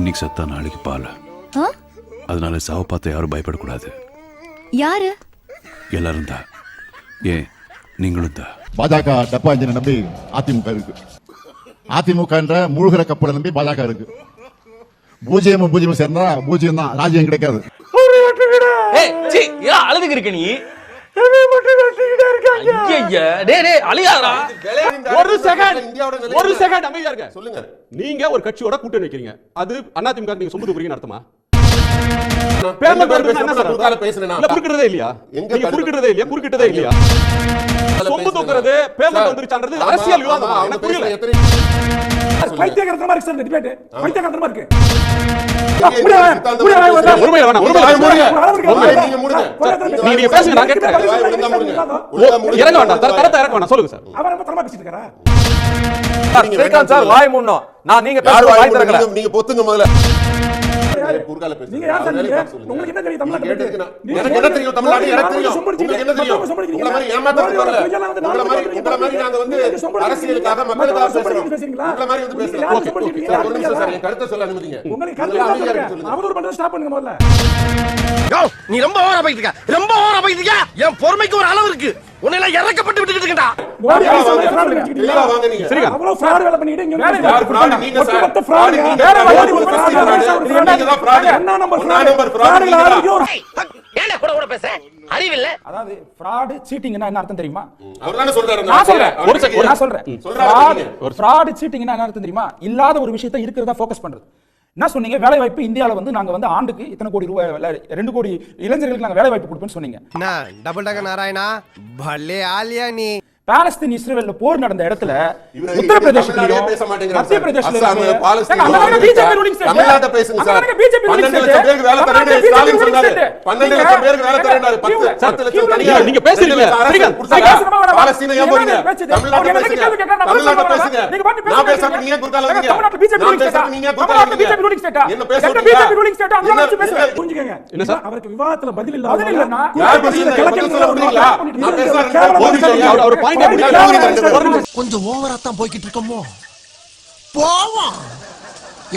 இன்னைக்கு சத்தா நாளைக்கு பால். அதனால சாவ பார்த்து யாரும் பயப்படக்கூடாது. யாரு? எல்லாரும் தான். ஏன் நீங்களும் தான். பாஜக டப்பா இன்ஜினை நம்பி அதிமுக இருக்கு. அதிமுக என்ற மூழ்கிற கப்பலை நம்பி பாஜக இருக்கு. பூஜ்ஜியம் சேர்ந்தா பூஜ்ஜியம் தான், ராஜ்யம் கிடைக்காது. அழுதுக்கு இருக்க நீ சொல்லுங்க. நீங்க ஒரு கட்சியோட கூட்டணி வைக்கிறீங்க, அது அதிமுக நீங்க சொம்பு தூக்குறீங்கன்னு அர்த்தமா? குறுக்கிட்டதே இல்லையா? குறுக்கிட்டதே இல்லையா? சொம்பு தூக்குறது பேமெண்ட் வந்துருச்சான்றது அரசியல் விவாதமா? எனக்கு புரியல. பைத்தியக்காரத்தனமா இருக்கு சார் இந்த டிபேட். பைத்தியக்காரத்தனமா இருக்கு. நீங்க பேசுங்க, நான் கேட்கிறேன். இறங்க வேண்டாம், தரத்தை இறங்க வேண்டாம், சொல்லுங்க சார். அவர் ரொம்ப தரமா பேசிட்டு இருக்காரா? ஸ்ரீகாந்த் சார் வாய் மூடணும். நான் நீங்க பேசுற வாய் திறக்கல. நீங்க பொத்துங்க முதல்ல. நீங்க யார் சார்? உங்களுக்கு என்ன தெரியும் தமிழ்நாடு? எனக்கு என்ன தெரியும் தமிழ்நாடு? எனக்கு தெரியும். உங்களுக்கு என்ன தெரியும்? உங்கள மாதிரி ஏமாத்தறது வரல. உங்கள மாதிரி நாங்க வந்து அரசியலுக்காக மக்களுக்காக பேசுறோம். உங்கள மாதிரி வந்து பேசலாம். ஓகே சார், ஒரு நிமிஷம் சார், என் கருத்தை சொல்ல அனுமதிங்க. உங்களுக்கு கருத்து அவதூறு பண்றது ஸ்டாப் பண்ணுங்க முதல்ல. யோ நீ ரொம்ப ஓவரா போயிட்டு இருக்க. ரொம்ப ஓவரா போயிட்டு இருக்க. என் பொறுமைக்கு ஒரு அளவு இருக்கு. உன்னை எல்லாம் இறக்கப்பட்டு விட்டுட்டு இருக்கடா. தெளிவா வாங்க நீங்க. சரிங்க. அவ்வளவு ஃப்ராட் வேலை பண்ணிட்டு இங்க யார் ஃப்ராட்? நீங்க சார். மொத்த ஃப்ராட் நீங்க. வேற வழி ஒரு ஃப்ராட். நீங்க தான் ஃப்ராட். என்ன நம்பர் ஃப்ராட்? ஏல கூட பேச அறிவு இல்ல. அதாவது ஃப்ராட் சீட்டிங்னா என்ன அர்த்தம் தெரியுமா? அவர் தான சொல்றாரு. நான் சொல்றேன். நான் சொல்றேன். ஃப்ராட் சீட்டிங்னா என்ன அர்த்தம் தெரியுமா? இல்லாத ஒரு விஷயத்தை இருக்கிறதா ஃபோக்கஸ் பண்றது. என்ன சொன்னீங்க? வேலை வாய்ப்பு இந்தியால வந்து நாங்க வந்து ஆண்டுக்கு இத்தனை கோடி ரூபாய் 2 கோடி இளைஞர்களுக்கு நாங்க வேலை வாய்ப்பு கொடுப்போம்னு சொன்னீங்க. டபுள் டக்க நாராயணா பல்லே ஆலியா நீ. பாலஸ்தீன் இஸ்ரேல்ல போர் நடந்த இடத்துல உத்தரப்பிரதேசத்திலயும் மத்திய பிரதேசத்திலயும் பிஜேபி ரூலிங் ஸ்டேட். தமிழ்நாட்ட பேசுங்க சார். 12 லட்சம் பேருக்கு வேலை தரேன்னு ஸ்டாலின் சொன்னாரு. 12 லட்சம் பேருக்கு வேலை தரேன்னாரு. 10 லட்சம் தனியா நீங்க பேசுறீங்க. பாலஸ்தீனை ஏன் போறீங்க? தமிழ்நாட்ட பேசுங்க. தமிழ்நாட்ட பேசுங்க. நான் பேசாம நீங்க குறுக்கால வந்தீங்க. தமிழ்நாட்டு பிஜேபி ரூலிங் ஸ்டேட். நீங்க குறுக்கால வந்தீங்க. BJP ruling state. என்ன பேசுறீங்க? BJP ruling state. அங்க வச்சு பேசுங்க. புரிஞ்சுக்கங்க. என்ன சார்? அவருக்கு விவாதத்துல பதில் இல்ல. பதில் இல்லனா யார் பேசுறீங்க? பதில் சொல்ல முடியல. நான் பேசுறேன். ஒரு பாயிண்ட் கொஞ்சம் ஓவரா தான் போய்கிட்டு இருக்கோமோ. போவோம்.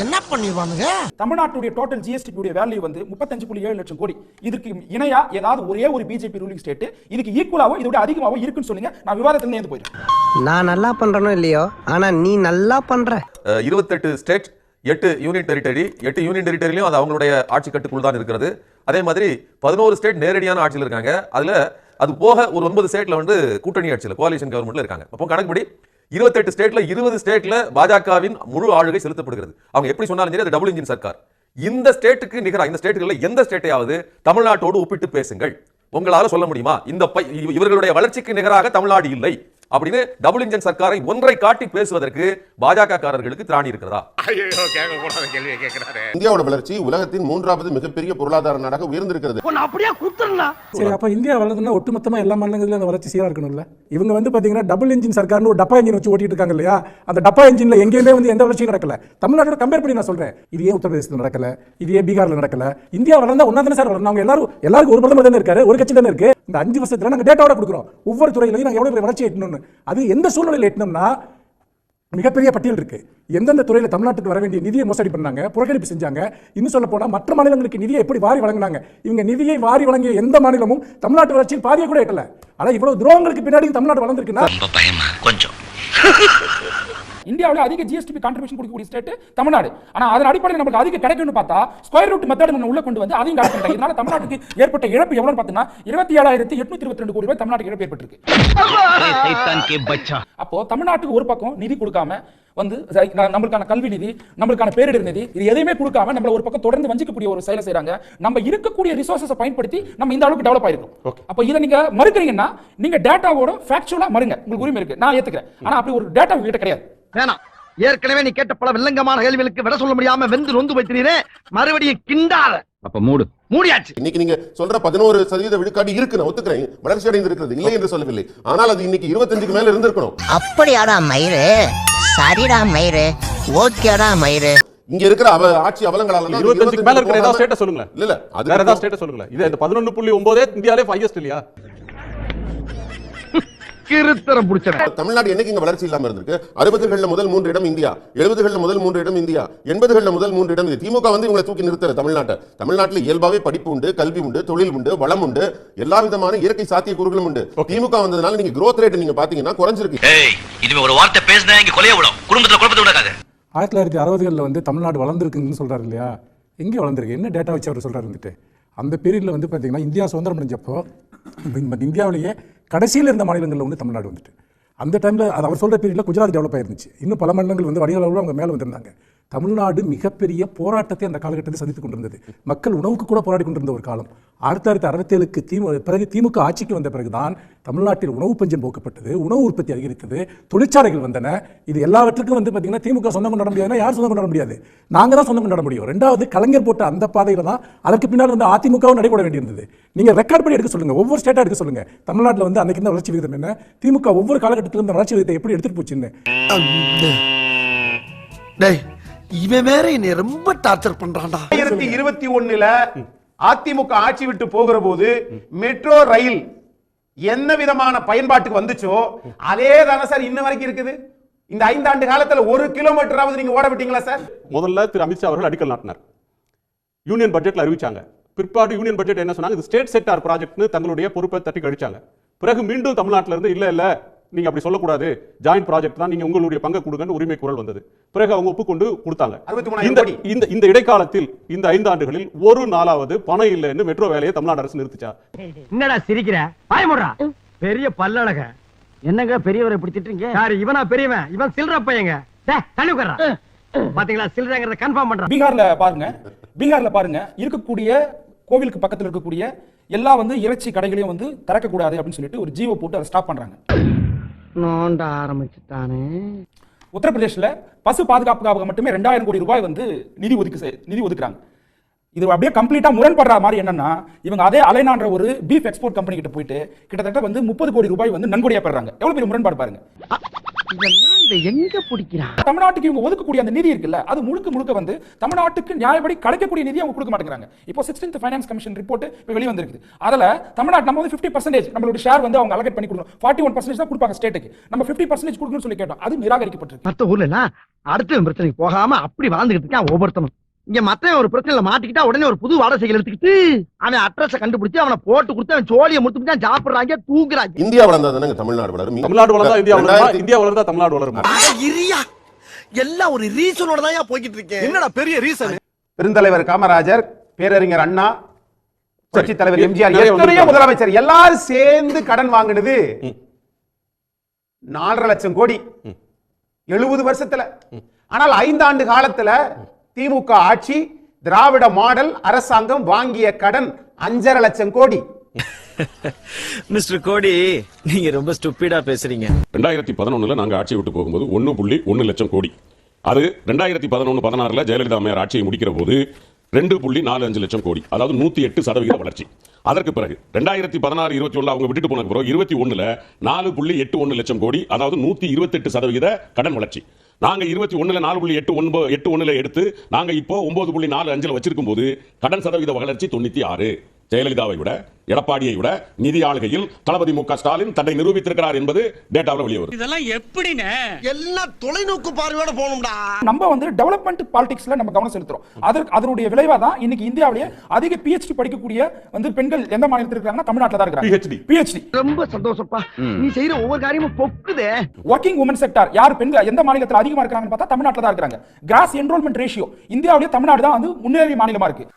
என்ன பண்ணிடுவானுங்க? தமிழ்நாட்டுடைய டோட்டல் ஜிஎஸ்டி உடைய வேல்யூ வந்து 35.7 லட்சம் கோடி. இதுக்கு இணையா ஏதாவது ஒரே ஒரு பிஜேபி ரூலிங் ஸ்டேட் இதுக்கு ஈக்குவலாவோ இதோட அதிகமாவோ இருக்குன்னு சொன்னீங்க. நான் விவாதத்துல இருந்து போயிடுறேன். நான் நல்லா பண்றேனோ இல்லையோ, ஆனா நீ நல்லா பண்ற. 28 ஸ்டேட், 8 யூனியன் டெரிட்டரி. 8 யூனியன் டெரிட்டரியிலும் அது அவங்களுடைய ஆட்சி கட்டுக்குள் தான் இருக்கிறது. அதே மாதிரி 11 ஸ்டேட் நேரடியான ஆட்சியில் இருக்காங்க. அதுல அது போக ஒரு 9 ஸ்டேட்ல வந்து கூட்டணி ஆட்சியில் கோலிஷன் கவர்மெண்ட்ல இருக்காங்க. அப்போ கணக்குப்படி 28 ஸ்டேட்ல 20 ஸ்டேட்ல பாஜகவின் முழு ஆளுகை செலுத்தப்படுகிறது. அவங்க எப்படி சொன்னாலும் சரி, அது டபுள் இன்ஜின் சர்க்கார். இந்த ஸ்டேட்டுக்கு நிகரா இந்த ஸ்டேட்டுகள்ல எந்த ஸ்டேட்டையாவது தமிழ்நாட்டோடு ஒப்பிட்டு பேசுங்கள். உங்களால சொல்ல முடியுமா இந்த இவர்களுடைய வளர்ச்சிக்கு நிகராக தமிழ்நாடு இல்லை அப்படின்னு டபுள் இன்ஜின் சர்க்காரை ஒன்றை காட்டி பேசுவதற்கு பாஜக காரர்களுக்கு திராணி இருக்கிறதா? இந்தியாவோட வளர்ச்சி உலகத்தின் 3வது மிகப்பெரிய பொருளாதார நாடாக உயர்ந்திருக்கிறது. சரி, அப்ப இந்தியா வளர்ந்ததுன்னா ஒட்டுமொத்தமா எல்லா மாநிலங்களிலும் அந்த வளர்ச்சி சீரா இருக்கணும்ல. இவங்க வந்து பாத்தீங்கன்னா டபுள் இன்ஜின் சர்க்கார்னு ஒரு டப்பா இன்ஜின் வச்சு ஓட்டிட்டு இருக்காங்க இல்லையா? அந்த டப்பா இன்ஜின்ல எங்கேயுமே வந்து எந்த வளர்ச்சியும் நடக்கல. தமிழ்நாட்டோட கம்பேர் பண்ணி நான் சொல்றேன். இது ஏன் உத்தரப்பிரதேசத்துல நடக்கல? இது ஏன் பீகார்ல நடக்கல? இந்தியா வளர்ந்தா ஒன்னா தானே சார் வளரணும். அவங்க எல்லாருக்கும் ஒரு பிரதமர் தானே இருக்காரு, ஒரு கட்சி தானே இருக்கு. இந்த 5 வருஷத்துல நாங்க டேட்டாவோட கொடுக்குறோம். ஒவ்வொரு துறையிலையும் நாங்க எவ்வளவு வளர்ச்சி எட்டணும்னு. அது எந்த சூழ்நிலையில் எட்டணும்னா மிகப்பெரிய பட்டியல் இருக்கு. எந்தெந்த துறையில தமிழ்நாட்டுக்கு வர வேண்டிய நிதியை மோசடி பண்ணாங்க, புறக்கணிப்பு செஞ்சாங்க. இன்னும் சொல்ல போனா மற்ற மாநிலங்களுக்கு நிதியை எப்படி வாரி வழங்கினாங்க. இவங்க நிதியை வாரி வழங்கிய எந்த மாநிலமும் தமிழ்நாட்டு வளர்ச்சியில் பாதியை கூட எட்டல. ஆனா இவ்வளவு துரோகங்களுக்கு பின்னாடி தமிழ்நாடு வளர்ந்திருக்குன்னா கொஞ்சம் இந்தியாவில் அதிக ஜிஎஸ்டி கான்ட்ரிபியூஷன் கொடுக்கக்கூடிய ஸ்டேட் தமிழ்நாடு. ஆனா அதன் அடிப்படையில் நமக்கு அதிக கிடைக்கும்னு பார்த்தா ஸ்கொயர் ரூட் மெத்தட் உள்ள கொண்டு வந்து அதையும் கரெக்ட் பண்ணிட்டாங்க. இதனால தமிழ்நாட்டுக்கு ஏற்பட்ட இழப்பு எவ்வளவு பார்த்தீங்கன்னா 27,822 கோடி ரூபாய் தமிழ்நாட்டுக்கு இழப்பு ஏற்பட்டிருக்கு. அப்போ தமிழ்நாட்டுக்கு ஒரு பக்கம் நிதி கொடுக்காம வந்து நம்மளுக்கான கல்வி நிதி, நம்மளுக்கான பேரிடர் நிதி, இது எதையுமே கொடுக்காம நம்மள ஒரு பக்கம் தொடர்ந்து வஞ்சிக்கக்கூடிய ஒரு செயலை செய்றாங்க. நம்ம இருக்கக்கூடிய ரிசோர்சஸை பயன்படுத்தி நம்ம இந்த அளவுக்கு டெவலப் ஆயிருக்கோம். அப்ப இதை நீங்க மறுக்கிறீங்கன்னா நீங்க டேட்டாவோட ஃபேக்சுவலா மறுங்க. உங்களுக்கு உரிமை இருக்கு, நான் ஏத்துக்கிறேன். ஆனா அப்படி ஒரு டேட்டா உங்ககிட்ட கிடையாது. வேணாம். ஏற்கனவே நீ கேட்ட பல வில்லங்கமான கேள்விகளுக்கு விட சொல்ல முடியாம வெந்து நொந்து வைத்தினீரே, மறுபடியும் கிண்டாத. அப்ப மூடியாச்சு. இன்னைக்கு நீங்க சொல்ற 11% விழுக்காடு இருக்கு, நான் ஒத்துக்கிறேன். வளர்ச்சி அடைந்து இருக்கிறது இல்லை என்று சொல்லவில்லை. ஆனால் அது இன்னைக்கு 25க்கு மேல இருந்திருக்கணும். அப்படியாடா மயிறு? சரிடா மயிறு, ஓகேடா மயிறு. இங்க இருக்கிற ஆட்சி அவலங்களால 25க்கு மேல இருக்கிற ஏதாவது ஸ்டேட்டஸ் சொல்லுங்க. இல்ல அது வேற ஏதாவது ஸ்டேட்டஸ் சொல்லுங்க. இது இந்த 11.9 இந்தியாவிலே ஹையஸ்ட் இல்லையா? கிருத்தரம் பிடிச்சவன். தமிழ்நாடு என்னைக்கு இங்க வளர்ச்சி இல்லாம இருந்திருக்கு? 60களில் முதல் 3 இடம் இந்தியா, 70களில் முதல் 3 இடம் இந்தியா, 80களில் முதல் 3 இடம். திமுக வந்து இவங்களை தூக்கி நிறுத்தல தமிழ்நாட்டை. தமிழ்நாட்டில் இயல்பாவே படிப்பு உண்டு, கல்வி உண்டு, தொழில் உண்டு, வளம் உண்டு, எல்லா விதமான இயற்கை சாத்தியக்கூறுகளும் உண்டு. திமுக வந்ததுனால நீங்க growth rate நீங்க பாத்தீங்கன்னா குறைஞ்சிருக்கு. இதுவே ஒரு வார்த்தை பேசினா இங்க கொலைய விடும், குடும்பத்துல குழப்பத்தை விடாது. 1960களில் வந்து தமிழ்நாடு வளர்ந்துருக்குன்னு சொல்றாரு இல்லையா? எங்கே வளர்ந்துருக்கு? என்ன டேட்டா வச்சு அவர் சொல்றாரு வந்துட்டு? அந்த பீரியட்ல வந்து பார்த்தீங்கன்னா இந்தியா சுதந்திரம் அடைஞ்சப்போ இந்தியாவிலேயே கடைசியில் இருந்த மாநிலங்களில் வந்து தமிழ்நாடு வந்துட்டு அந்த டைமில் அது அவர் சொல்கிற பீரியடில் குஜராத் டெவலப் ஆயிருந்துச்சு. இன்னும் பல மாநிலங்கள் வந்து வணிக அளவில் அவங்க மேலே வந்திருந்தாங்க. தமிழ்நாடு மிகப்பெரிய போராட்டத்தை அந்த காலகட்டத்தில் சந்தித்துக் கொண்டிருந்தது. மக்கள் உணவுக்கு கூட போராடி கொண்டிருந்த ஒரு காலம். 1967க்கு பிறகு திமுக ஆட்சிக்கு வந்த பிறகுதான் தமிழ்நாட்டில் உணவு பஞ்சம் போக்கப்பட்டது, உணவு உற்பத்தி அதிகரித்தது, தொழிற்சாலைகள் வந்தன. இது எல்லாவற்றுக்கும் வந்து பார்த்தீங்கன்னா திமுக சொந்தம் கொண்டாட முடியாதுன்னா யார் சொந்தம் கொண்டாட முடியாது? நாங்கள் தான் சொந்தம் கொண்டாட முடியும். ரெண்டாவது, கலைஞர் போட்ட அந்த பாதையில் தான் அதற்கு பின்னால் வந்து அதிமுகவும் நடைபெற வேண்டியிருந்தது. நீங்கள் ரெக்கார்ட் பண்ணி எடுக்க சொல்லுங்கள், ஒவ்வொரு ஸ்டேட்டாக எடுக்க சொல்லுங்கள். தமிழ்நாட்டில் வந்து அன்னைக்கு இருந்த வளர்ச்சி விகிதம் என்ன, திமுக ஒவ்வொரு காலகட்டத்திலும் இந்த வளர்ச்சி விகிதத்தை எப்படி எடுத்துட்டு போச்சுன்னு. இவன் வேற என்னை ரொம்ப டார்ச்சர் பண்றான்டா. 2021ல அதிமுக ஆட்சி விட்டு போகிற போது மெட்ரோ ரயில் என்ன விதமான பயன்பாட்டுக்கு வந்துச்சோ அதே தானே சார் இன்ன வரைக்கும் இருக்குது. இந்த 5 ஆண்டு காலத்துல 1 கிலோமீட்டராவது நீங்க ஓட விட்டீங்களா சார்? முதல்ல திரு அமித்ஷா அவர்கள் அடிக்கல் நாட்டினார். யூனியன் பட்ஜெட்ல அறிவிச்சாங்க. பிற்பாடு யூனியன் பட்ஜெட் என்ன சொன்னாங்க? இது ஸ்டேட் செக்டார் ப்ராஜெக்ட்னு தங்களுடைய பொறுப்பை தட்டி கழிச்சாங்க. பிறகு மீண்டும் தமிழ்நாட்டில இருந்து இல்ல நீங்க அப்படி சொல்லக்கூடாது, ஜாயிண்ட் ப்ராஜெக்ட் தான், நீங்க உங்களுடைய பங்கு கொடுங்கன்னு உரிமை குரல் வந்தது. பிறகு அவங்க ஒப்புக்கொண்டு கொடுத்தாங்க. இந்த இடைக்காலத்தில் இந்த 5 ஆண்டுகளில் ஒரு நாளாவது பணம் இல்லைன்னு மெட்ரோ வேலையை தமிழ்நாடு அரசு நிறுத்திச்சா? என்னடா சிரிக்கிற? பயமுடா. பெரிய பல்லழக என்னங்க பெரியவரை பிடிச்சிட்டீங்க? யாரு இவனா பெரியவன்? இவன் சில்ற பையங்க. தள்ளி உட்கார்றா. பாத்தீங்களா சில்றங்கறத கன்ஃபார்ம் பண்றான். பீகார்ல பாருங்க இருக்கக்கூடிய கோவிலுக்கு பக்கத்தில் இருக்கக்கூடிய எல்லா வந்து இறைச்சி கடைகளையும் வந்து திறக்க கூடாது அப்படின்னு சொல்லிட்டு ஒரு ஜீவோ போட்டு அதை ஸ்டாப் பண்றாங்க. நோண்ட ஆரம்பிச்சுட்டானே. உத்தரப்பிரதேஷ்ல பசு பாதுகாப்புக்காக மட்டுமே 2000 கோடி ரூபாய் வந்து நிதி ஒதுக்குறாங்க. இது அப்படியே கம்ப்ளீட்டா முரண்படுற மாதிரி என்னன்னா, இவங்க அதே அலைனான்ற ஒரு பீஃப் எக்ஸ்போர்ட் கம்பெனி கிட்ட போயிட்டு கிட்டத்தட்ட வந்து 30 கோடி ரூபாய் வந்து நன்கொடையா பெறாங்க. எவ்வளவு பெரிய முரண்பாடு பாருங்க. இதை எங்க பிடிக்கிறான்? தமிழ்நாட்டுக்கு இவங்க ஒதுக்கக்கூடிய அந்த நிதி இருக்குல்ல, அது முழுக்க வந்து தமிழ்நாட்டுக்கு நியாயப்படி கிடைக்கக்கூடிய நிதி அவங்க கொடுக்க மாட்டேங்கிறாங்க. இப்போ 16th ஃபைனான்ஸ் கமிஷன் ரிப்போர்ட் இப்போ வெளிய வந்திருக்கு. அதுல தமிழ்நாடு நம்ம வந்து 50% நம்மளோட ஷேர் வந்து அவங்க அலோகேட் பண்ணி கொடுக்கணும். 41% தான் கொடுப்பாங்க ஸ்டேட்டுக்கு. நம்ம 50% கொடுக்கணும்னு சொல்லி கேட்டோம். அது நிராகரிக்கப்பட்டிருக்கு. மத்த ஊர்ல எல்லாம் அடுத்த பிரச்சனைக்கு போகாம அப்படி வாழ்ந்துகிட்டு இருக்கான் ஒவ்வொருத்தனும். இங்க மத்த ஒரு பிரச்சனைல மாட்டிக்கிட்டா உடனே ஒரு புது வாடகைகள் எடுத்துக்கிட்டு அவன் அட்ரஸ் கண்டுபிடிச்சு அவனை போட்டு கொடுத்து அவன் சோழியை முடிச்சு சாப்பிடுறாங்க, தூங்குறாங்க. இந்தியா வளர்ந்தா தமிழ்நாடு வளரும். தமிழ்நாடு வளர்ந்தா இந்தியா வளரும். இந்தியா வளர்ந்தா தமிழ்நாடு வளரும். எல்லாம் ஒரு ரீசனோட தான் போய்கிட்டு இருக்கேன். என்னடா பெரிய ரீசன்? பெருந்தலைவர் காமராஜர், பேரறிஞர் அண்ணா, புரட்சி தலைவர் எம்ஜிஆர், எத்தனையோ முதலமைச்சர் எல்லாரும் சேர்ந்து கடன் வாங்கினது 4.5 லட்சம் கோடி 70 வருஷத்துல. ஆனால் 5 ஆண்டு காலத்துல திமுக ஆட்சி திராவிட மாடல் அரசாங்கம் வாங்கிய கடன் 5.5 லட்சம் கோடி. மிஸ்டர் கோடி, நீங்க ரொம்ப ஸ்டூபிடா பேசுறீங்க. 2011ல நாங்க ஆட்சியை விட்டு போகும்போது 1.1 லட்சம் கோடி. அது 2011-16ல ஜெயலலிதா அம்மையார் ஆட்சியை முடிக்கிற போது 2.45 லட்சம் கோடி, அதாவது 108% வளர்ச்சி. அதற்கு பிறகு 2016-21 அவங்க விட்டுட்டு போன பிறகு 21ல 4.81 லட்சம் கோடி, அதாவது 128% கடன் வளர்ச்சி. நாங்க 21ல 4.81 எடுத்து நாங்க இப்போ 9.45 வச்சிருக்கும் போது கடன் சதவீத வளர்ச்சி 96. ஜெயலலிதாவை விட, எடப்பாடியை விட நிதி ஆளுகையில் தளபதி மு க ஸ்டாலின் தன்னை நிரூபித்திருக்கிறார் என்பது டேட்டாவில் வெளியே வரும். இதெல்லாம் எப்படின்னு எல்லாம் தொலைநோக்கு பார்வையோட போகணும்டா. நம்ம வந்து டெவலப்மெண்ட் பாலிடிக்ஸ்ல நம்ம கவனம் செலுத்துறோம். அதனுடைய விளைவா தான் இன்னைக்கு இந்தியாவிலேயே அதிக PhD படிக்கக்கூடிய வந்து பெண்கள் எந்த மாநிலத்தில் இருக்காங்கன்னா தமிழ்நாட்டில் தான் இருக்காங்க. PhD. ரொம்ப சந்தோஷப்பா. நீ செய்யற ஒவ்வொரு காரியமும் பொக்குதே. வர்க்கிங் உமன் செக்டார் யார் பெண்கள் எந்த மாநிலத்தில் அதிகமா இருக்காங்கன்னு பார்த்தா தமிழ்நாட்டில் தான் இருக்காங்க. கிராஸ் என்ரோல்மெண்ட் ரேஷியோ இந்தியாவிலேயே தமிழ்நாடு தான் வந்து முன்னேறிய மாநிலமா இருக்கு.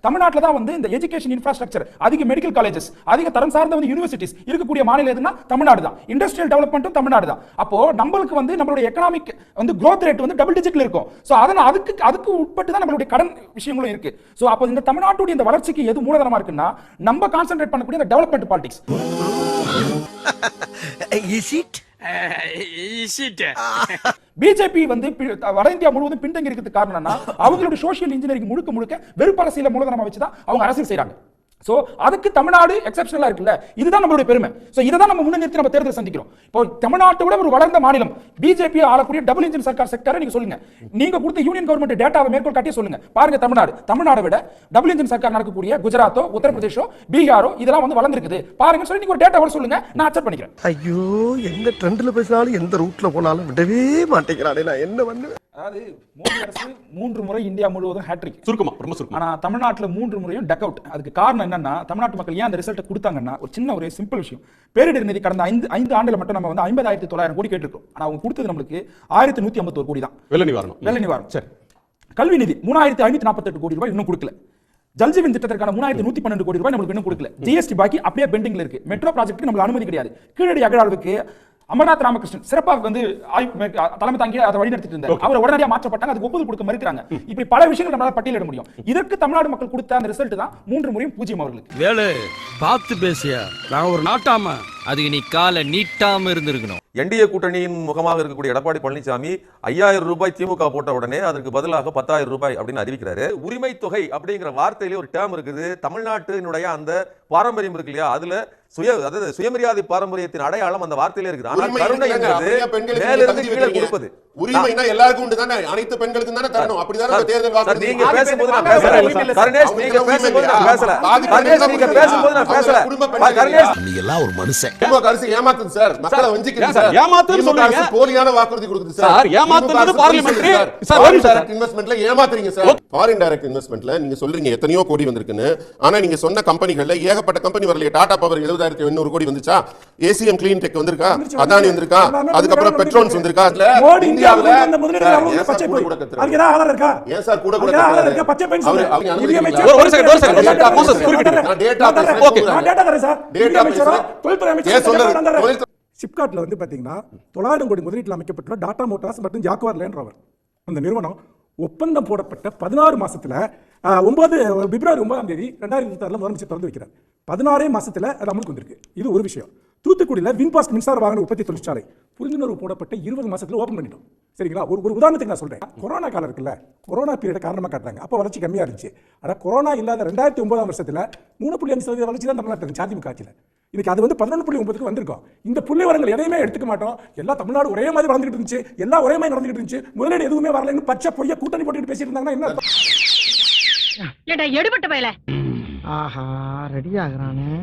தமிழ்நாட்டில் தான் வந்து இந்த எஜுகேஷன் இன்ஃப்ராஸ்ட்ரக்சர், அதிக மெடிக்கல் காலேஜஸ், அதிக தரம் சார்ந்த வந்து யூனிவர்சிட்டிஸ் இருக்கக்கூடிய மாநிலம் எதுனா தமிழ்நாடு தான். இண்டஸ்ட்ரியல் டெவலப்மெண்ட்டும் தமிழ்நாடு தான். அப்போ நம்மளுக்கு வந்து நம்மளுடைய எக்கனாமிக் வந்து growth rate வந்து டபுள் டிஜிட்ல இருக்கும். சோ அதனால அதுக்கு உட்பட்டு தான் நம்மளுடைய கடன் விஷயங்களும் இருக்கு. சோ அப்போ இந்த தமிழ்நாட்டுடைய இந்த வளர்ச்சிக்கு எது மூலதனமா இருக்குன்னா நம்ம கான்சென்ட்ரேட் பண்ணக்கூடிய இந்த டெவலப்மெண்ட் பாலிடிக்ஸ். பிஜேபி வந்து வட இந்தியா முழுவதும் பின்தங்கி இருக்கிறதுக்கு காரணம்னா அவங்களுடைய சோசியல் இன்ஜினியரிங் முழுக்க வெறுப்பு அரசியல மூலதனமா வச்சுதான் அவங்க அரசியல் செய்யறாங்க. சோ அதுக்கு தமிழ்நாடு எக்ஸெப்ஷனலா இருக்குல்ல, இதுதான் நம்மளுடைய பெருமை. சோ இதை தான் நம்ம முன்னிறுத்தி நம்ம தேர்தல் சந்திக்கிறோம். இப்போ தமிழ்நாட்டை விட ஒரு வளர்ந்த மாநிலம் பிஜேபி ஆளக்கூடிய டபுள் இன்ஜின் சர்க்கார் செக்டரை நீங்க சொல்லுங்க, நீங்க கொடுத்த யூனியன் கவர்மெண்ட் டேட்டாவை மேற்கோள் காட்டி சொல்லுங்க. பாருங்க தமிழ்நாடை விட டபுள் இன்ஜின் சர்க்கார் நடக்கக்கூடிய குஜராத்தோ உத்தரப்பிரதேஷோ பீகாரோ இதெல்லாம் வந்து வளர்ந்துருக்குது பாருங்க சொல்லி நீங்க ஒரு டேட்டாவோட சொல்லுங்க, நான் அக்செப்ட் பண்ணிக்கிறேன். ஐயோ, எந்த ட்ரெண்ட்ல பேசினாலும் எந்த ரூட்ல போனாலும் விடவே மாட்டேங்கிறானே, நான் என்ன பண்ணுவேன்? அதாவது மோடி அரசு 3 முறை இந்தியா முழுவதும் ஹேட்ரிக், சுருக்கமா ரொம்ப சுருக்கமா. ஆனா தமிழ்நாட்டுல 3 முறையும் டக் அவுட். அதுக்கு காரணம் என்னன்னா, தமிழ்நாட்டு மக்கள் ஏன் அந்த ரிசல்ட் கொடுத்தாங்கன்னா, ஒரு சின்ன ஒரு சிம்பிள் விஷயம். பேரிடர் நிதி கடந்த 5 ஆண்டுல மட்டும் நம்ம வந்து 50,900 கோடி கேட்டிருக்கோம். ஆனா அவங்க கொடுத்தது நம்மளுக்கு 1151 கோடி தான். வெள்ள நிவாரணம். சரி. கல்வி நிதி 3548 கோடி ரூபாய் இன்னும் கொடுக்கல. ஜல்ஜீவன் திட்டத்திற்கான 3112 கோடி ரூபாய் நம்மளுக்கு இன்னும் கொடுக்கல. ஜிஎஸ்டி பாக்கி அப்படியே பெண்டிங்ல இருக்கு. மெட்ரோ ப்ராஜெக்ட்டுக்கு நம்மளுக்கு அனுமதி கிடையாது. கீழடி அகழாய்வுக்கு அமர்நாத் ராமகிருஷ்ணன் சிறப்பாக வந்து தலைமை தாங்கி அதை வழிநடத்திட்டு இருந்தார். அவர் உடனடியாக மாற்றப்பட்டாங்க, அதுக்கு ஒப்புதல் கொடுக்க மறுக்கிறாங்க. இப்படி பல விஷயங்கள் நம்மளால பட்டியலிட முடியும். இதற்கு தமிழ்நாடு மக்கள் கொடுத்த அந்த ரிசல்ட் தான் 3 முறையும் 0 அவர்களுக்கு. வேலு பார்த்து பேசியா, நான் ஒரு நாட்டாம. அதுக்கு நீ காலை நீட்டாம இருந்திருக்கணும். என்டிஏ கூட்டணியின் முகமாக இருக்கக்கூடிய எடப்பாடி பழனிசாமி 5000 ரூபாய் திமுக போட்ட உடனே அதற்கு பதிலாக 10,000 ரூபாய் அப்படின்னு அறிவிக்கிறாரு. உரிமை தொகை அப்படிங்கிற வார்த்தையிலே ஒரு டேர்ம் இருக்குது. தமிழ்நாட்டினுடைய அந்த பாரம்பரியம் இருக்கு இல்லையா, அதுல சுயமரியாதை பாரம்பரியத்தின் அடையாளம் அந்த வார்த்தையிலே இருக்குது. ஆனால் கருணை என்பது மேலிருந்து கீழே கொடுப்பது. உரிமைனா எல்லாருக்கும் உண்டு தானே, அனைத்து பெண்களுக்கும் தானே தரணும். அப்படிதான் தேர்தல் வாக்கு. நீங்க பேசும்போது நான் பேசல. கருணேஷ் நீங்க பேசும்போது நான் பேசல. கருணேஷ் நீங்க பேசும்போது நான் பேசல. கருணேஷ் நீ எல்லாம் ஒரு மனுஷன். திமுக அரசு ஏமாத்துது சார், மக்களை வஞ்சிக்குது சார். ஏமாத்துன்னு சொல்றீங்க. போலியான வாக்குறுதி கொடுக்குது சார். சார் ஏமாத்துறது பார்லிமென்ட்ரி சார். ஃபாரின் டைரக்ட் இன்வெஸ்ட்மென்ட்ல ஏமாத்துறீங்க சார். ஃபாரின் டைரக்ட் இன்வெஸ்ட்மென்ட்ல நீங்க சொல்றீங்க எத்தனையோ கோடி வந்திருக்குன்னு. ஆனா நீங்க சொன்ன கம்பெனிகள்ல ஏகப்பட்ட கம்பெனி வரலையே. டாடா பவர் 70,800 கோடி வந்துச்சா? ஏசிஎம் கிளீன் டெக் வந்திருக்கா? அதானி வந்திருக்கா? அதுக்கு அப்புறம் பெட்ரோல்ஸ் வந்திருக்கா? இந்தியாவுல பச்சை போய் அதுக்கு ஏதாவது ஆதாரம் இருக்கா? ஏன் சார் கூட கூட கட்டறாரு? பச்சை பெண் சொல்லுங்க. ஒரு செகண்ட் மோசஸ் குறிப்பிட்டு நான் டேட்டா தரேன் சார். டேட்டா தொழில்துறை அமைச்சர் சிப்காட்ல வந்து பாத்தீங்கன்னா 900 கோடி முதலீட்டில் அமைக்கப்பட்டுள்ள டாடா மோட்டார்ஸ் மற்றும் ஜாக்குவார் லேண்ட் ரோவர் அந்த நிறுவனம் ஒப்பந்தம் போடப்பட்ட 16 மாசத்துல பிப்ரவரி 9ஆம் தேதி 2026 முதலமைச்சர் திறந்து வைக்கிறார். 16 மாசத்துல அது அமலுக்கு வந்திருக்கு. இது ஒரு விஷயம். தூத்துக்குடியில் வின்பாஸ்ட் மின்சார வாகன உற்பத்தி தொழிற்சாலை புரிந்துணர்வு போடப்பட்ட 20 மாசத்துல ஓபன் பண்ணிட்டோம். சரிங்களா? ஒரு உதாரணத்துக்கு நான் சொல்றேன். கொரோனா காலம் இருக்குல்ல, கொரோனா பீரியட் காரணமா காட்டுறாங்க. அப்ப வளர்ச்சி கம்மியா இருந்துச்சு. ஆனா கொரோனா இல்லாத 2009 வருஷத்துல 3.5% வளர்ச்சி தான் தமிழ்நாட்டில் அதிமுக ஆட்சியில். இன்னைக்கு அது வந்து 11.9க்கு வந்திருக்கும். இந்த புள்ளி வரங்கள் எதையுமே எடுத்துக்க மாட்டோம். எல்லா தமிழ்நாடு ஒரே மாதிரி வளர்ந்துட்டு இருந்துச்சு, எல்லாம் ஒரே மாதிரி நடந்துட்டு இருந்துச்சு, முதலீடு எதுவுமே வரலன்னு பச்சை பொய்ய கூட்டணி போட்டுட்டு பேசிட்டு இருந்தாங்கன்னா என்ன அர்த்தம்? ஏடா எடுபட்ட பயல. ஆஹா, ரெடி ஆகுறானே.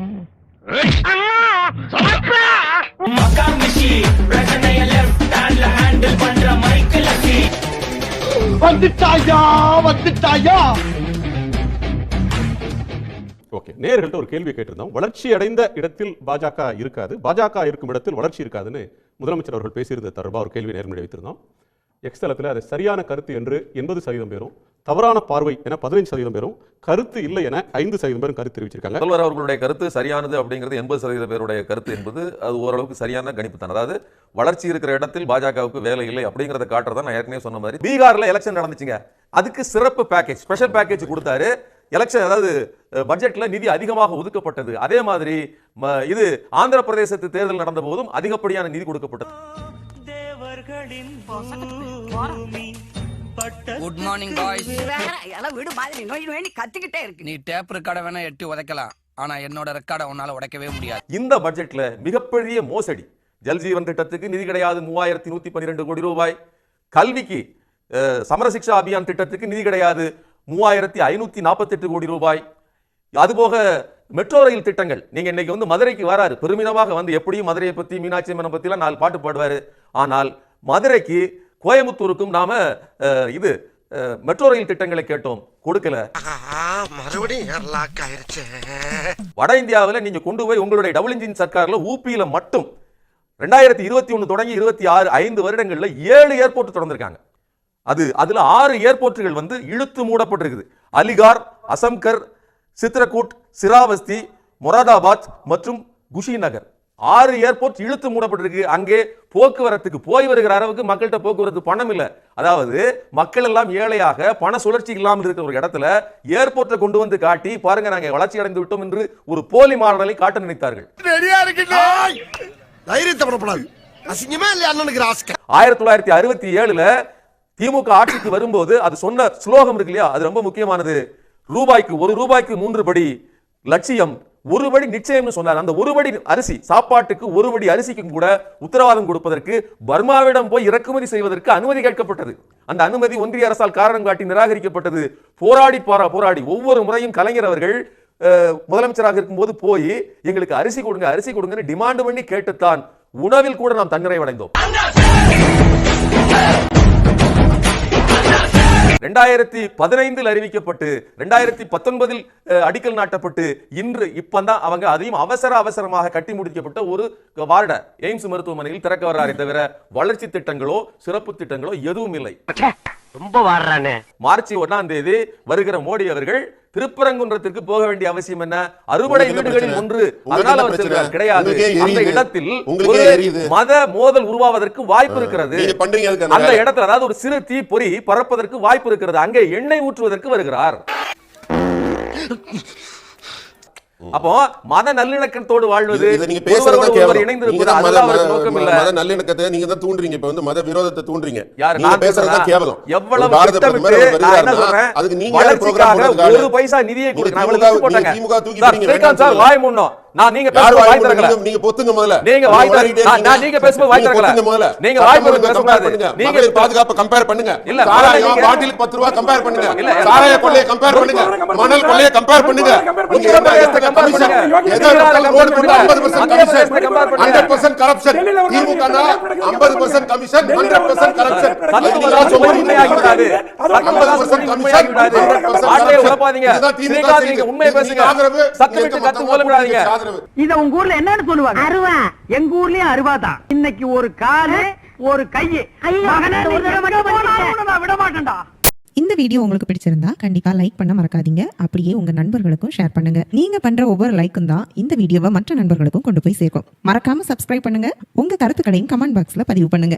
வந்துட்டாயா வந்துட்டாயா. ஓகே, நேயர்கள்ட்ட ஒரு கேள்வி கேட்டிருந்தோம். வளர்ச்சி அடைந்த இடத்தில் பாஜக இருக்காது, பாஜக இருக்கும் இடத்தில் வளர்ச்சி இருக்காதுன்னு முதலமைச்சர் அவர்கள் பேசியிருந்த தொடர்பாக ஒரு கேள்வி நேர்முறை வைத்திருந்தோம். எக்ஸ் தளத்தில் அது சரியான கருத்து என்று 80% பேரும், தவறான பார்வை என 15% பேரும், கருத்து இல்லை என 5% பேரும் கருத்து தெரிவிச்சிருக்காங்க. முதல்வர் அவர்களுடைய கருத்து சரியானது அப்படிங்கிறது 80% பேருடைய கருத்து என்பது அது ஓரளவுக்கு சரியான கணிப்பு தான். அதாவது வளர்ச்சி இருக்கிற இடத்தில் பாஜகவுக்கு வேலை இல்லை அப்படிங்கிறத காட்டுறதா நான் ஏற்கனவே சொன்ன மாதிரி. பீகார்ல எலெக்ஷன் நடந்துச்சுங்க, அதுக்கு சிறப்பு பேக்கேஜ், ஸ்பெஷல் பேக்கேஜ் கொடுத்தாரு. எலெக்ஷன் அதாவது பட்ஜெட்ல நிதி அதிகமாக ஒதுக்கப்பட்டது. அதே மாதிரி இது ஆந்திர பிரதேசத்து தேர்தல் நடந்த போதும் அதிகப்படியான நிதி கொடுக்கப்பட்டது. Good morning boys. எல்லாம் வீடு மாதிரி நோய் கத்திக்கிட்டே இருக்கு. நீ டேப் ரெக்கார்டை வேணா எட்டி உதைக்கலாம், ஆனா என்னோட ரெக்கார்டை உன்னால உடைக்கவே முடியாது. இந்த பட்ஜெட்ல மிகப்பெரிய மோசடி. ஜல்ஜீவன் திட்டத்துக்கு நிதி கிடையாது 3112 கோடி ரூபாய். கல்விக்கு சமரசிக்ஷா அபியான் திட்டத்துக்கு நிதி கிடையாது 3548 கோடி ரூபாய். அதுபோக மெட்ரோ ரயில் திட்டங்கள், நீங்க இன்னைக்கு வந்து மதுரைக்கு வராரு, பெருமிதமாக வந்து எப்படியும் மதுரையை பத்தி மீனாட்சி அம்மனை பத்தி எல்லாம் 4 பாட்டு பாடுவாரு. ஆனால் மதுரைக்கு கோயம்புத்தூருக்கும் நாம இது மெட்ரோ ரயில் திட்டங்களை கேட்டோம், கொடுக்கல. மறுபடியும் வட இந்தியாவில் நீங்க கொண்டு போய் உங்களுடைய டபுள் இன்ஜின் சர்க்கார்ல ஊபியில மட்டும் 2021 தொடங்கி 26 5 வருடங்கள்ல 7 ஏர்போர்ட் திறந்திருக்காங்க. அதுல 6 ஏர்போர்ட்டுகள் வந்து இழுத்து மூடப்பட்டிருக்குது. அலிகார், அசம்கர், சித்ரகூட், சிராவஸ்தி, மொராதாபாத் மற்றும் குஷிநகர் 6 ஏர்போர்ட் இழுத்து மூடப்பட்டிருக்கு. அங்கே போக்குவரத்துக்கு போய் வருகிற அளவுக்கு மக்கள்கிட்ட போக்குவரத்து பணம் இல்லை. அதாவது மக்கள் எல்லாம் ஏழையாக பண சுழற்சி இல்லாமல் இருக்கிற ஒரு இடத்துல ஏர்போர்ட்டை கொண்டு வந்து காட்டி பாருங்க நாங்க வளர்ச்சி அடைந்து விட்டோம் என்று ஒரு போலி மாடலை காட்ட நினைத்தார்கள். 1967 திமுக ஆட்சிக்கு வரும்போது அது சொன்ன ஸ்லோகம் இருக்கு இல்லையா, அது ரொம்ப முக்கியமானது. ரூபாய்க்கு 1 ரூபாய்க்கு 3 படி, லட்சியம் ஒரு படி நிச்சயம்னு சொன்னார். அந்த ஒரு படி அரிசி சாப்பாட்டுக்கு, ஒரு படி அரிசிக்கும் கூட உத்தரவாதம் கொடுப்பதற்கு பர்மாவிடம் போய் இறக்குமதி செய்வதற்கு அனுமதி கேட்கப்பட்டது. அந்த அனுமதி ஒன்றிய அரசால் காரணம் காட்டி நிராகரிக்கப்பட்டது. போராடி ஒவ்வொரு முறையும் கலைஞர் அவர்கள் முதலமைச்சராக இருக்கும்போது போய் எங்களுக்கு அரிசி கொடுங்கன்னு டிமாண்ட் பண்ணி கேட்டுத்தான் உணவில் கூட நாம் தன்னிறைவடைந்தோம். 2015 அறிவிக்கப்பட்டு 2019 அடிக்கல் நாட்டப்பட்டு இன்று இப்பதான் அவங்க அதையும் அவசரமாக கட்டி முடிக்கப்பட்ட ஒரு வார்ட எய்ம்ஸ் மருத்துவமனையில் திறக்க வர்றாரே தவிர வளர்ச்சி திட்டங்களோ சிறப்பு திட்டங்களோ எதுவும் இல்லை. ரொம்ப வாடுறானே. மார்ச் 1ஆம் தேதி வருகிற மோடி அவர்கள் திருப்பரங்குன்றத்திற்கு போக வேண்டிய அவசியம் என்ன? அறுபடை வீடுகளில் ஒன்று. அதனால அவர் செல்கிறார் கிடையாது. அந்த இடத்தில் மத மோதல் உருவாவதற்கு வாய்ப்பு இருக்கிறது. அந்த இடத்துல அதாவது ஒரு சிறு தீ பொறி பறப்பதற்கு வாய்ப்பு இருக்கிறது. அங்கே எண்ணெய் ஊற்றுவதற்கு வருகிறார். அப்போ மத நல்லிணக்கத்தோடு வாழ்வது, நீங்க பேசுறது கேவலம். இணைந்திருப்பது அதெல்லாம் நோக்கம் இல்ல. மத நல்லிணக்கத்தை நீங்க தான் தூண்டுறீங்க. இப்ப வந்து மத விரோதத்தை தூண்டுறீங்க. நீங்க பேசுறது கேவலம். எவ்வளவு திட்டமிட்டு நான் என்ன சொல்றேன், அதுக்கு நீங்க வளர்ச்சிக்காக ஒரு பைசா நிதியை கொடுங்க. நான் இவ்வளவு போட்டேங்க. ஸ்ரீகாந்த் சார் வாய் மூடணும். நான் நீங்க பேசும்போது வாய் திறக்கல. நீங்க பொத்துங்க முதல்ல. நீங்க வாய் திறக்கல. நான் நீங்க பேசும்போது வாய் திறக்கல. நீங்க வாய் மூடுங்க. பேசக்கூடாது. நீங்க பாதுகாப்பு கம்பேர் பண்ணுங்க. இல்ல சாராயம் பாட்டிலுக்கு 10 ரூபாய் கம்பேர் பண்ணுங்க. சாராய கொள்ளையை கம்பேர் பண்ணுங்க. மணல் கொள்ளையை கம்பேர் பண்ணுங்க. நீங்க என்ன கமிஷன் எதோ ரோட் போட்டு 50% கமிஷன் 100% கரப்ஷன். திமுக 50% கமிஷன் 100% கரப்ஷன். உண்மையாகிவிடாது. 50% கமிஷன் 100% ஆட்டே உலப்பாதீங்க. ஸ்ரீகாந்த் நீங்க உண்மையை பேசுங்க. சத்தமிட்டு கத்து ஓலப்படாதீங்க. இத உங்க ஊர்ல என்னன்னு சொல்லுவாங்க? அருவா. எங்க ஊர்லயும் அருவா தான். இன்னைக்கு ஒரு காலு ஒரு கையை விட மாட்டேன்டா. இந்த வீடியோ உங்களுக்கு பிடிச்சிருந்தா கண்டிப்பா லைக் பண்ண மறக்காதீங்க. அப்படியே உங்க நண்பர்களுக்கும் ஷேர் பண்ணுங்க. நீங்க பண்ற ஒவ்வொரு லைக்கும் தான் இந்த வீடியோவை மற்ற நண்பர்களுக்கும் கொண்டு போய் சேர்க்கும். மறக்காம சப்ஸ்கிரைப் பண்ணுங்க. உங்க கருத்துக்களையும் கமெண்ட் பாக்ஸ்ல பதிவு பண்ணுங்க.